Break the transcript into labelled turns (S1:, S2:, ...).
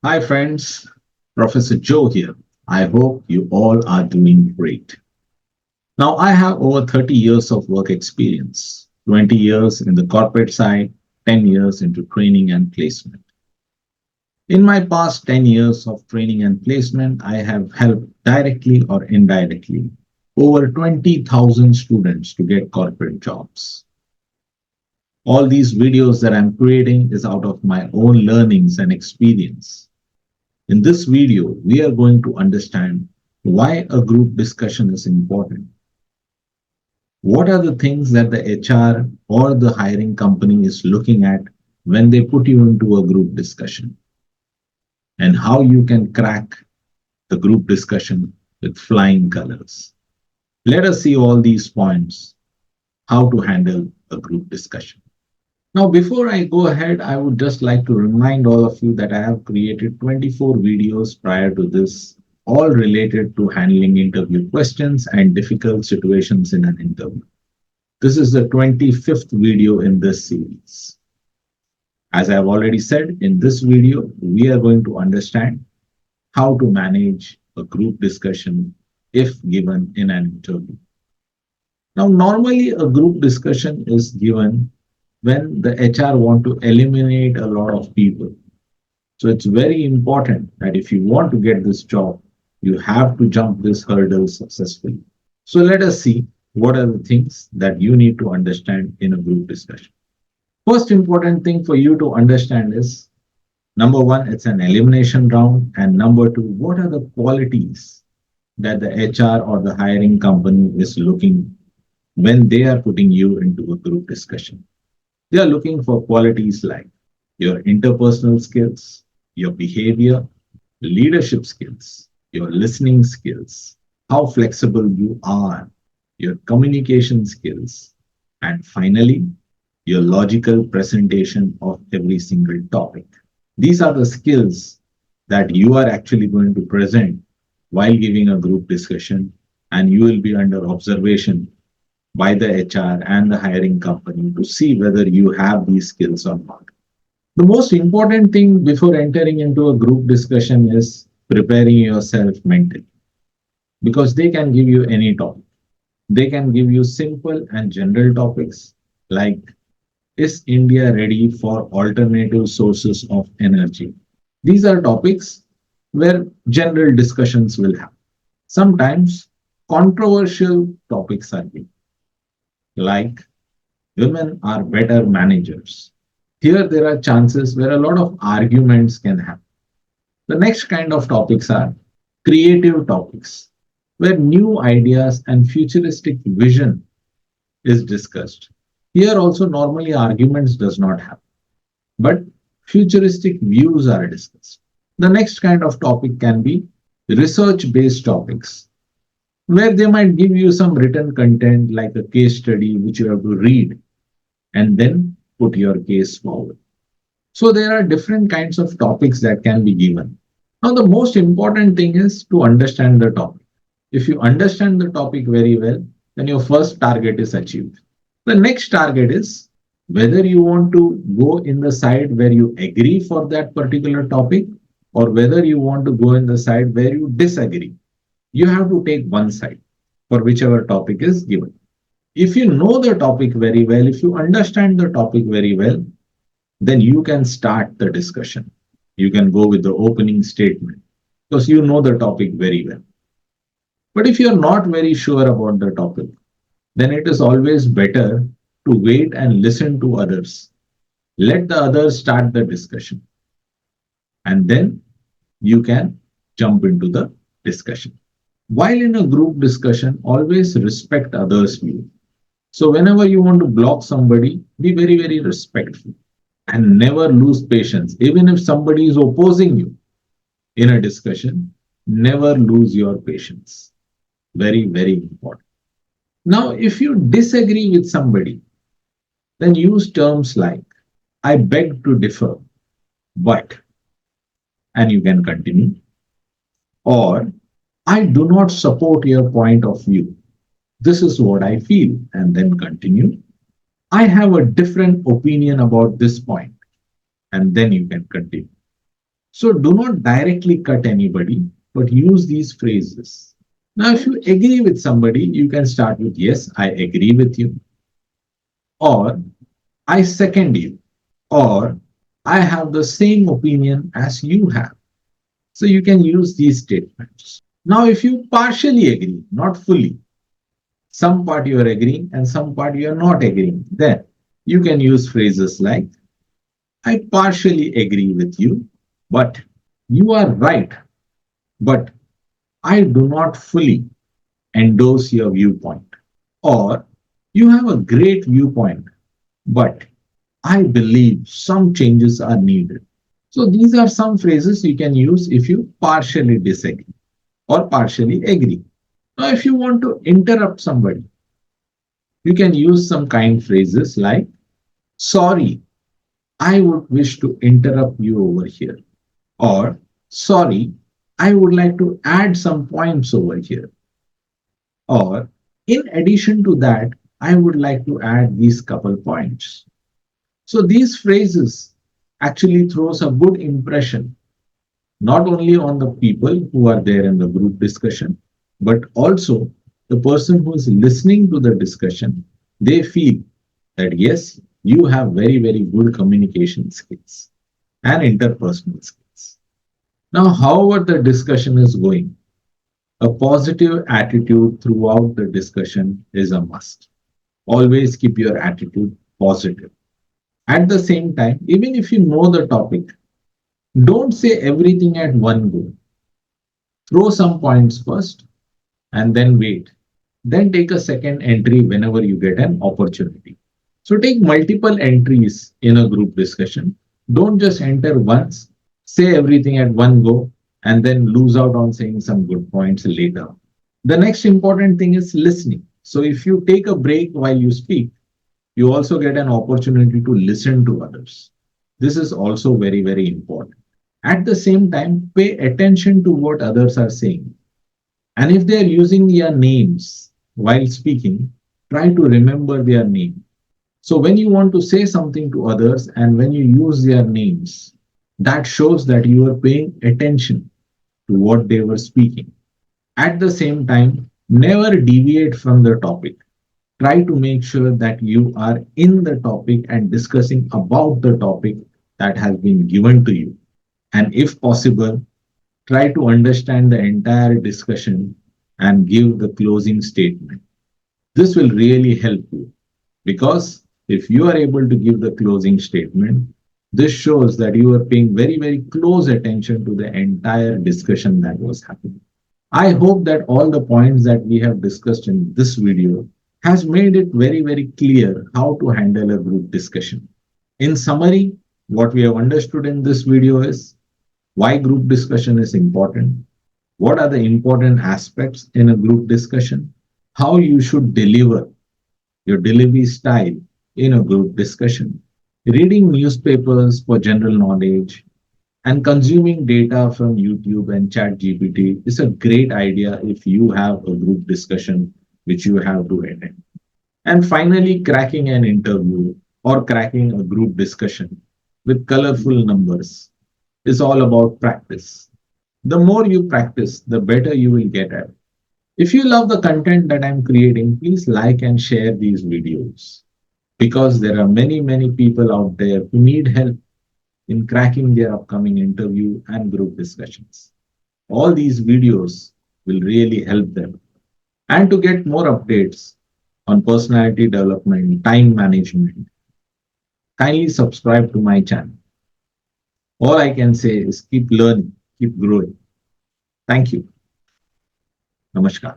S1: Hi, friends. Professor Joe here. I hope you all are doing great. Now, I have over 30 years of work experience, 20 years in the corporate side, 10 years into training and placement. In my past 10 years of training and placement, I have helped directly or indirectly over 20,000 students to get corporate jobs. All these videos that I'm creating is out of my own learnings and experience. In this video, we are going to understand why a group discussion is important. What are the things that the HR or the hiring company is looking at when they put you into a group discussion, and how you can crack the group discussion with flying colors. Let us see all these points, how to handle a group discussion. Now, before I go ahead, I would just like to remind all of you that I have created 24 videos prior to this, all related to handling interview questions and difficult situations in an interview. This is the 25th video in this series. As I have already said, in this video, we are going to understand how to manage a group discussion if given in an interview. Now, normally a group discussion is given when the HR want to eliminate a lot of people. So it's very important that if you want to get this job, you have to jump this hurdle successfully. So let us see what are the things that you need to understand in a group discussion. First important thing for you to understand is number one, it's an elimination round. And number two, what are the qualities that the HR or the hiring company is looking when they are putting you into a group discussion? They are looking for qualities like your interpersonal skills, your behavior, leadership skills, your listening skills, how flexible you are, your communication skills, and finally, your logical presentation of every single topic. These are the skills that you are actually going to present while giving a group discussion, and you will be under observation by the HR and the hiring company to see whether you have these skills or not. The most important thing before entering into a group discussion is preparing yourself mentally, because they can give you any topic. They can give you simple and general topics like, is India ready for alternative sources of energy? These are topics where general discussions will happen. Sometimes controversial topics are given, like women are better managers. Here, there are chances where a lot of arguments can happen. The next kind of topics are creative topics, where new ideas and futuristic vision is discussed. Here also normally arguments does not happen, but futuristic views are discussed. The next kind of topic can be research-based topics, where they might give you some written content like a case study which you have to read and then put your case forward. So there are different kinds of topics that can be given. Now, the most important thing is to understand the topic. If you understand the topic very well, then your first target is achieved. The next target is whether you want to go in the side where you agree for that particular topic, or whether you want to go in the side where you disagree. You have to take one side for whichever topic is given. If you know the topic very well, if you understand the topic very well, then you can start the discussion. You can go with the opening statement because you know the topic very well. But if you're not very sure about the topic, then it is always better to wait and listen to others. Let the others start the discussion, and then you can jump into the discussion. While in a group discussion, always respect others' view. So whenever you want to block somebody, be very, very respectful and never lose patience. Even if somebody is opposing you in a discussion, never lose your patience. Very, very important. Now, if you disagree with somebody, then use terms like, I beg to differ, but, and you can continue, or I do not support your point of view. This is what I feel, and then continue. I have a different opinion about this point, and then you can continue. So do not directly cut anybody, but use these phrases. Now, if you agree with somebody, you can start with, yes, I agree with you, or I second you, or I have the same opinion as you have. So you can use these statements. Now, if you partially agree, not fully, some part you are agreeing and some part you are not agreeing, then you can use phrases like, I partially agree with you, but you are right, but I do not fully endorse your viewpoint. Or you have a great viewpoint, but I believe some changes are needed. So these are some phrases you can use if you partially disagree or partially agree. Now, if you want to interrupt somebody, you can use some kind phrases like, sorry, I would wish to interrupt you over here. Or, sorry, I would like to add some points over here. Or, in addition to that, I would like to add these couple points. So these phrases actually throws a good impression not only on the people who are there in the group discussion, but also the person who is listening to the discussion. They feel that yes, you have very, very good communication skills and interpersonal skills. Now, however, the discussion is going, a positive attitude throughout the discussion is a must. Always keep your attitude positive. At the same time, even if you know the topic, don't say everything at one go. Throw some points first and then wait. Then take a second entry whenever you get an opportunity. So take multiple entries in a group discussion. Don't just enter once, say everything at one go, and then lose out on saying some good points later. The next important thing is listening. So if you take a break while you speak, you also get an opportunity to listen to others. This is also very, very important. At the same time, pay attention to what others are saying. And if they are using their names while speaking, try to remember their name. So when you want to say something to others and when you use their names, that shows that you are paying attention to what they were speaking. At the same time, never deviate from the topic. Try to make sure that you are in the topic and discussing about the topic that has been given to you. And if possible, try to understand the entire discussion and give the closing statement. This will really help you because if you are able to give the closing statement, this shows that you are paying very, very close attention to the entire discussion that was happening. I hope that all the points that we have discussed in this video has made it very, very clear how to handle a group discussion. In summary, what we have understood in this video is why group discussion is important, what are the important aspects in a group discussion, how you should deliver your delivery style in a group discussion, reading newspapers for general knowledge, and consuming data from YouTube and ChatGPT is a great idea if you have a group discussion which you have to attend. And finally, cracking an interview or cracking a group discussion with colorful numbers is all about practice. The more you practice, the better you will get at it. If you love the content that I'm creating, please like and share these videos because there are many, many people out there who need help in cracking their upcoming interview and group discussions. All these videos will really help them. And to get more updates on personality development, time management, kindly subscribe to my channel. All I can say is keep learning, keep growing. Thank you. Namaskar.